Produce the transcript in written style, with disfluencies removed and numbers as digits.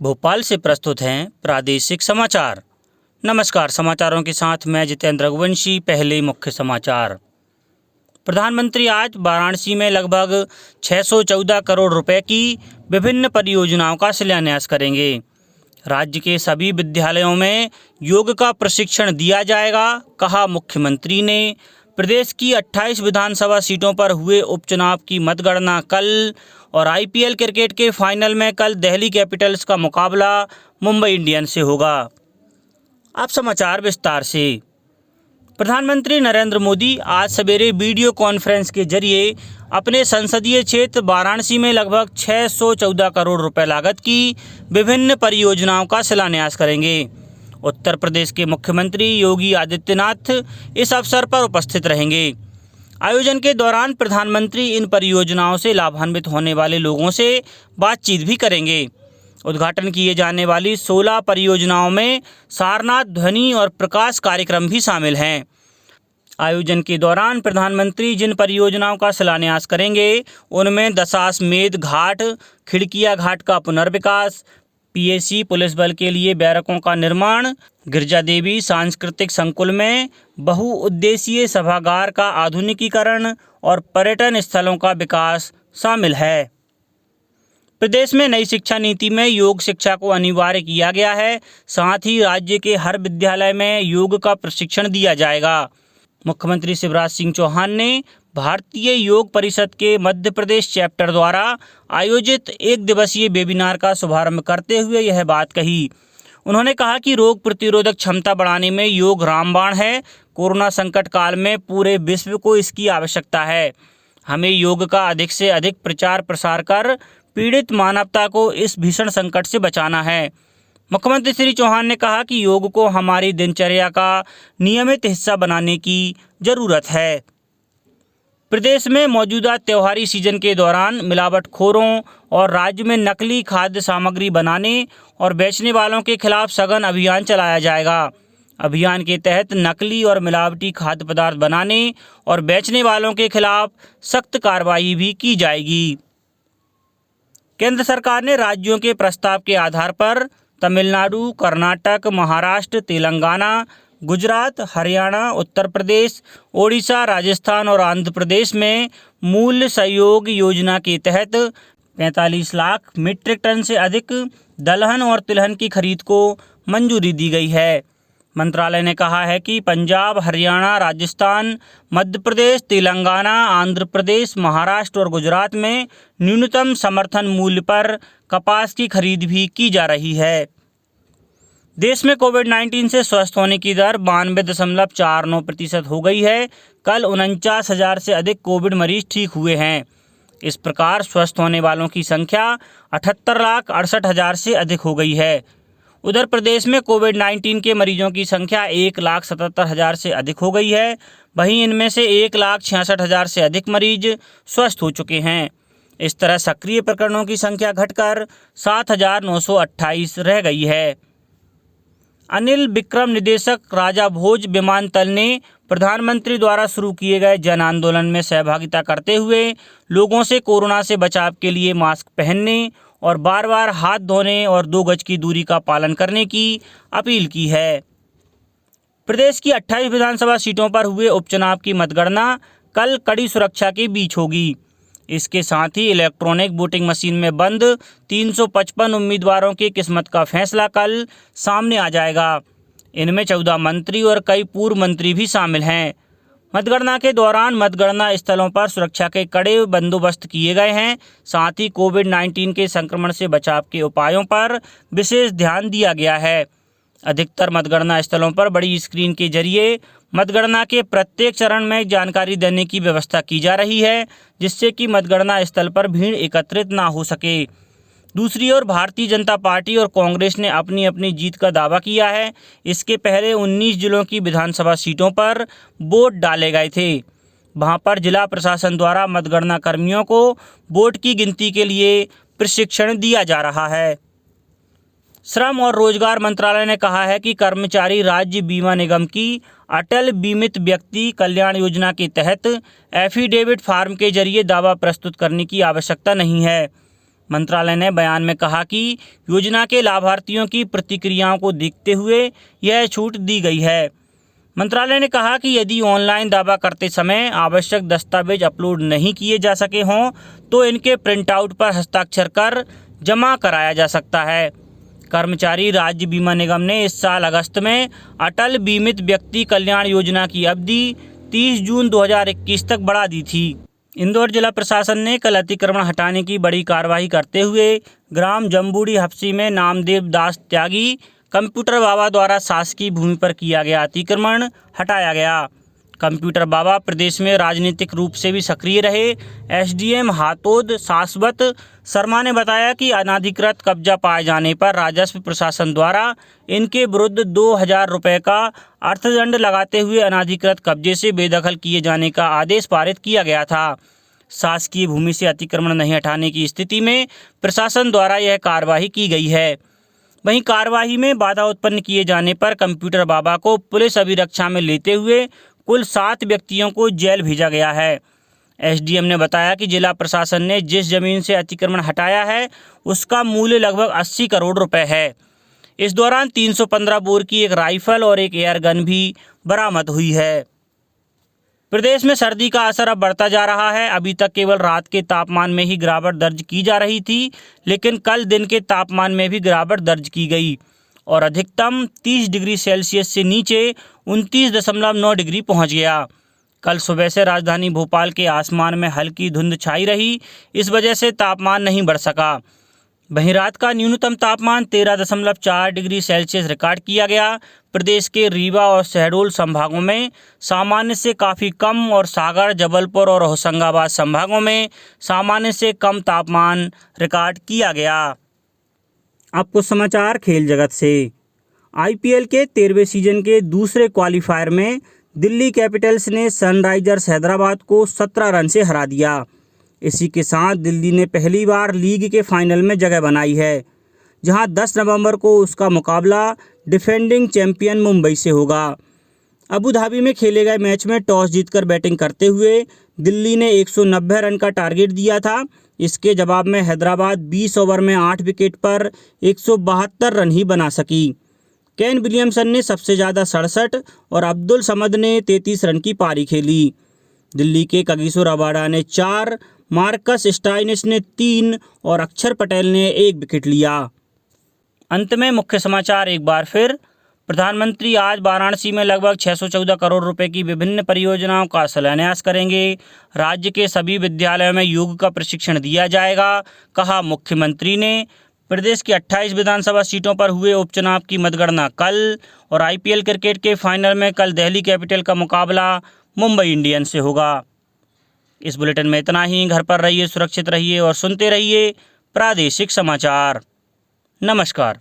भोपाल से प्रस्तुत हैं प्रादेशिक समाचार। नमस्कार, समाचारों के साथ मैं जितेंद्र रघुवंशी। पहले मुख्य समाचार। प्रधानमंत्री आज वाराणसी में लगभग 614 करोड़ रुपए की विभिन्न परियोजनाओं का शिलान्यास करेंगे। राज्य के सभी विद्यालयों में योग का प्रशिक्षण दिया जाएगा, कहा मुख्यमंत्री ने। प्रदेश की 28 विधानसभा सीटों पर हुए उपचुनाव की मतगणना कल और आईपीएल क्रिकेट के फाइनल में कल दिल्ली कैपिटल्स का मुकाबला मुंबई इंडियंस से होगा। अब समाचार विस्तार से। प्रधानमंत्री नरेंद्र मोदी आज सवेरे वीडियो कॉन्फ्रेंस के जरिए अपने संसदीय क्षेत्र वाराणसी में लगभग 614 करोड़ रुपए लागत की विभिन्न परियोजनाओं का शिलान्यास करेंगे। उत्तर प्रदेश के मुख्यमंत्री योगी आदित्यनाथ इस अवसर पर उपस्थित रहेंगे। आयोजन के दौरान प्रधानमंत्री इन परियोजनाओं से लाभान्वित होने वाले लोगों से बातचीत भी करेंगे। उद्घाटन किए जाने वाली 16 परियोजनाओं में सारनाथ ध्वनि और प्रकाश कार्यक्रम भी शामिल हैं। आयोजन के दौरान प्रधानमंत्री जिन परियोजनाओं का शिलान्यास करेंगे उनमें दशाश्वमेध घाट, खिड़किया घाट का पुनर्विकास, पीएसी पुलिस बल के लिए बैरकों का निर्माण, गिरजा देवी सांस्कृतिक संकुल में बहुउद्देशीय सभागार का आधुनिकीकरण और पर्यटन स्थलों का विकास शामिल है। प्रदेश में नई शिक्षा नीति में योग शिक्षा को अनिवार्य किया गया है। साथ ही राज्य के हर विद्यालय में योग का प्रशिक्षण दिया जाएगा। मुख्यमंत्री शिवराज सिंह चौहान ने भारतीय योग परिषद के मध्य प्रदेश चैप्टर द्वारा आयोजित एक दिवसीय वेबिनार का शुभारंभ करते हुए यह बात कही। उन्होंने कहा कि रोग प्रतिरोधक क्षमता बढ़ाने में योग रामबाण है। कोरोना संकट काल में पूरे विश्व को इसकी आवश्यकता है। हमें योग का अधिक से अधिक प्रचार प्रसार कर पीड़ित मानवता को इस भीषण संकट से बचाना है। मुख्यमंत्री श्री चौहान ने कहा कि योग को हमारी दिनचर्या का नियमित हिस्सा बनाने की जरूरत है। प्रदेश में मौजूदा त्योहारी सीजन के दौरान मिलावटखोरों और राज्य में नकली खाद्य सामग्री बनाने और बेचने वालों के खिलाफ सघन अभियान चलाया जाएगा। अभियान के तहत नकली और मिलावटी खाद्य पदार्थ बनाने और बेचने वालों के खिलाफ सख्त कार्रवाई भी की जाएगी। केंद्र सरकार ने राज्यों के प्रस्ताव के आधार पर तमिलनाडु, कर्नाटक, महाराष्ट्र, तेलंगाना, गुजरात, हरियाणा, उत्तर प्रदेश, ओडिशा, राजस्थान और आंध्र प्रदेश में मूल्य सहयोग योजना के तहत 45 लाख मीट्रिक टन से अधिक दलहन और तिलहन की खरीद को मंजूरी दी गई है। मंत्रालय ने कहा है कि पंजाब, हरियाणा, राजस्थान, मध्य प्रदेश, तेलंगाना, आंध्र प्रदेश, महाराष्ट्र और गुजरात में न्यूनतम समर्थन मूल्य पर कपास की खरीद भी की जा रही है। देश में कोविड-19 से स्वस्थ होने की दर 92.49% हो गई है। कल 49,000 से अधिक कोविड मरीज ठीक हुए हैं। इस प्रकार स्वस्थ होने वालों की संख्या 78,68,000 से अधिक हो गई है। उधर प्रदेश में कोविड-19 के मरीजों की संख्या 1,77,000 से अधिक हो गई है। वहीं इनमें से 1,66,000 से अधिक मरीज स्वस्थ हो चुके हैं। इस तरह सक्रिय प्रकरणों की संख्या घटकर 7,928 रह गई है। अनिल विक्रम निदेशक राजा भोज विमानतल ने प्रधानमंत्री द्वारा शुरू किए गए जन आंदोलन में सहभागिता करते हुए लोगों से कोरोना से बचाव के लिए मास्क पहनने और बार बार हाथ धोने और 2 गज की दूरी का पालन करने की अपील की है। प्रदेश की 28 विधानसभा सीटों पर हुए उपचुनाव की मतगणना कल कड़ी सुरक्षा के बीच होगी। इसके साथ ही इलेक्ट्रॉनिक वोटिंग मशीन में बंद 355 उम्मीदवारों की किस्मत का फैसला कल सामने आ जाएगा। इनमें 14 मंत्री और कई पूर्व मंत्री भी शामिल हैं। मतगणना के दौरान मतगणना स्थलों पर सुरक्षा के कड़े बंदोबस्त किए गए हैं। साथ ही कोविड-19 के संक्रमण से बचाव के उपायों पर विशेष ध्यान दिया गया है। अधिकतर मतगणना स्थलों पर बड़ी स्क्रीन के जरिए मतगणना के प्रत्येक चरण में जानकारी देने की व्यवस्था की जा रही है, जिससे कि मतगणना स्थल पर भीड़ एकत्रित ना हो सके। दूसरी ओर भारतीय जनता पार्टी और कांग्रेस ने अपनी अपनी जीत का दावा किया है। इसके पहले 19 जिलों की विधानसभा सीटों पर वोट डाले गए थे। वहां पर जिला प्रशासन द्वारा मतगणना कर्मियों को वोट की गिनती के लिए प्रशिक्षण दिया जा रहा है। श्रम और रोजगार मंत्रालय ने कहा है कि कर्मचारी राज्य बीमा निगम की अटल बीमित व्यक्ति कल्याण योजना के तहत एफिडेविट फॉर्म के जरिए दावा प्रस्तुत करने की आवश्यकता नहीं है। मंत्रालय ने बयान में कहा कि योजना के लाभार्थियों की प्रतिक्रियाओं को देखते हुए यह छूट दी गई है। मंत्रालय ने कहा कि यदि ऑनलाइन दावा करते समय आवश्यक दस्तावेज अपलोड नहीं किए जा सके हों तो इनके प्रिंटआउट पर हस्ताक्षर कर जमा कराया जा सकता है। कर्मचारी राज्य बीमा निगम ने इस साल अगस्त में अटल बीमित व्यक्ति कल्याण योजना की अवधि 30 जून 2021 तक बढ़ा दी थी। इंदौर जिला प्रशासन ने कल अतिक्रमण हटाने की बड़ी कार्रवाई करते हुए ग्राम जम्बूड़ी हप्सी में नामदेव दास त्यागी कंप्यूटर बाबा द्वारा शासकीय भूमि पर किया गया अतिक्रमण हटाया गया। कंप्यूटर बाबा प्रदेश में राजनीतिक रूप से भी सक्रिय रहे। एसडीएम हातोद शाश्वत शर्मा ने बताया कि अनाधिकृत कब्जा पाए जाने पर राजस्व प्रशासन द्वारा इनके विरुद्ध 2000 रुपये का अर्थदंड लगाते हुए अनाधिकृत कब्जे से बेदखल किए जाने का आदेश पारित किया गया था। शासकीय भूमि से अतिक्रमण नहीं हटाने की स्थिति में प्रशासन द्वारा यह कार्रवाई की गई है। वहीं कार्रवाई में बाधा उत्पन्न किए जाने पर कंप्यूटर बाबा को पुलिस अभिरक्षा में लेते हुए कुल 7 व्यक्तियों को जेल भेजा गया है। एसडीएम ने बताया कि जिला प्रशासन ने जिस जमीन से अतिक्रमण हटाया है उसका मूल्य लगभग 80 करोड़ रुपए है। इस दौरान 315 बोर की एक राइफल और एक एयर गन भी बरामद हुई है। प्रदेश में सर्दी का असर अब बढ़ता जा रहा है। अभी तक केवल रात के तापमान में ही गिरावट दर्ज की जा रही थी, लेकिन कल दिन के तापमान में भी गिरावट दर्ज की गई और अधिकतम 30 डिग्री सेल्सियस से नीचे 29.9 डिग्री पहुंच गया। कल सुबह से राजधानी भोपाल के आसमान में हल्की धुंध छाई रही, इस वजह से तापमान नहीं बढ़ सका। वहीं रात का न्यूनतम तापमान 13.4 डिग्री सेल्सियस रिकॉर्ड किया गया। प्रदेश के रीवा और शहडोल संभागों में सामान्य से काफ़ी कम और सागर, जबलपुर और होशंगाबाद संभागों में सामान्य से कम तापमान रिकॉर्ड किया गया। अब कुछ समाचार खेल जगत से। आईपीएल के 13वें सीजन के दूसरे क्वालिफायर में दिल्ली कैपिटल्स ने सनराइजर्स हैदराबाद को 17 रन से हरा दिया। इसी के साथ दिल्ली ने पहली बार लीग के फाइनल में जगह बनाई है, जहां 10 नवंबर को उसका मुकाबला डिफेंडिंग चैंपियन मुंबई से होगा। अबू धाबी में खेले गए मैच में टॉस जीतकर बैटिंग करते हुए दिल्ली ने 190 रन का टारगेट दिया था। इसके जवाब में हैदराबाद 20 ओवर में 8 विकेट पर 172 रन ही बना सकी। केन विलियमसन ने सबसे ज़्यादा 67 और अब्दुल समद ने 33 रन की पारी खेली। दिल्ली के कगिसो रबाडा ने 4, मार्कस स्टोइनिस ने 3 और अक्षर पटेल ने 1 विकेट लिया। अंत में मुख्य समाचार एक बार फिर। प्रधानमंत्री आज वाराणसी में लगभग 614 करोड़ रुपए की विभिन्न परियोजनाओं का शिलान्यास करेंगे। राज्य के सभी विद्यालयों में योग का प्रशिक्षण दिया जाएगा, कहा मुख्यमंत्री ने। प्रदेश की 28 विधानसभा सीटों पर हुए उपचुनाव की मतगणना कल और आईपीएल क्रिकेट के फाइनल में कल दिल्ली कैपिटल का मुकाबला मुंबई इंडियंस से होगा। इस बुलेटिन में इतना ही। घर पर रहिए, सुरक्षित रहिए और सुनते रहिए प्रादेशिक समाचार। नमस्कार।